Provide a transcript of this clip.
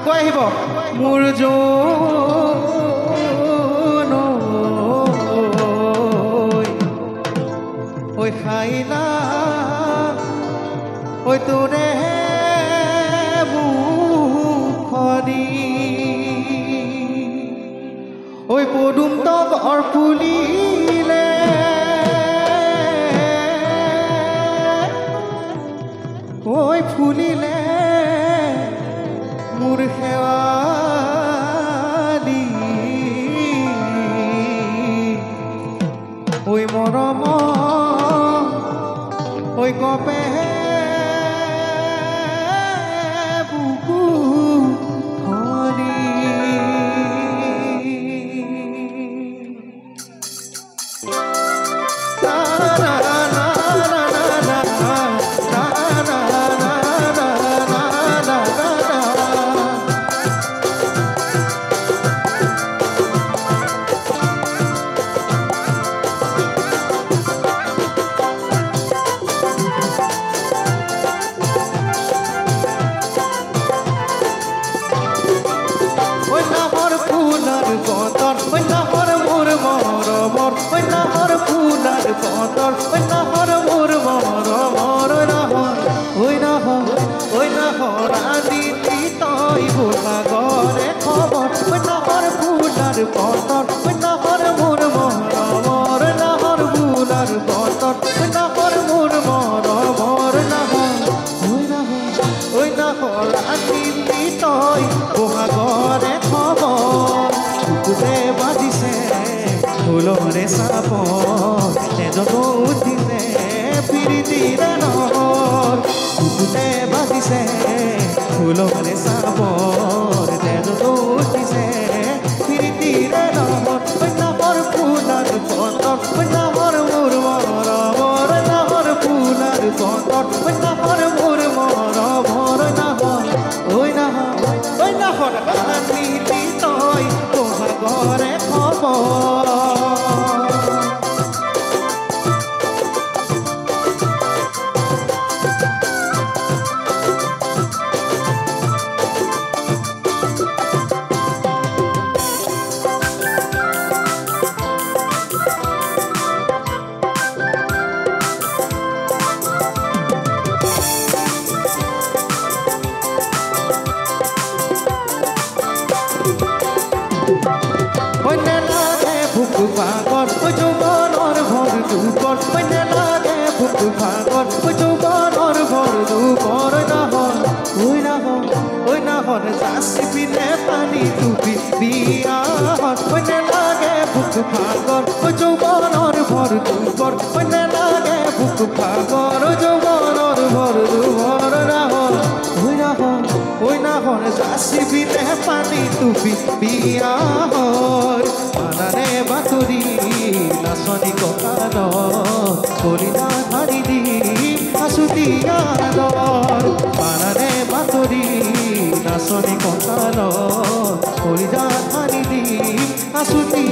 কৈ আহিব মোৰ জন ঐ খাইলা ঐ তোৰে মুখনি ঐ পদুম তগৰ ফুলিলে ঐ ফুলিলে মোৰ শেৱালি ঐ মৰম ঐ গপে বুকু খনি ফুলৰে চাপ এজন উঠিছে প্ৰীতিৰে নহৰ বুকুতে বাজিছে ফুলৰে চাপ এজন উঠিছে প্ৰীতিৰে নহৰ নামৰ ফুলাৰ পতত নামৰ মোৰ মৰমৰ নামৰ ফুলাৰ পতত নামৰ মোৰ মৰমৰ নামৰ ঐ নাহৰ আনিলি তই বহাগৰে খবৰ ভাগত যৌৱনৰ ভৰ দুপৰ মনে লাগে ভোক ভাগত যৌৱনৰ ভৰ দুপৰ নাহৰ যাচি পিনে পানী টুপি বিয়াহত মনে লাগে ভোক ভাগত যৌৱনৰ ভৰ দুপৰ মনে লাগে ভোক ভাগৰ যৌৱনৰ ভৰ দুপৰ নাহৰ যাচি পিনে পানী টুপি বিয়াহত মানানে বাতৰি নাচনি কঁকালত কলিনা ধাৰি দিম আছুতি গানত মানানে বাতৰি নাচনি কঁকালত কলিনা ধাৰি দিম আছুতি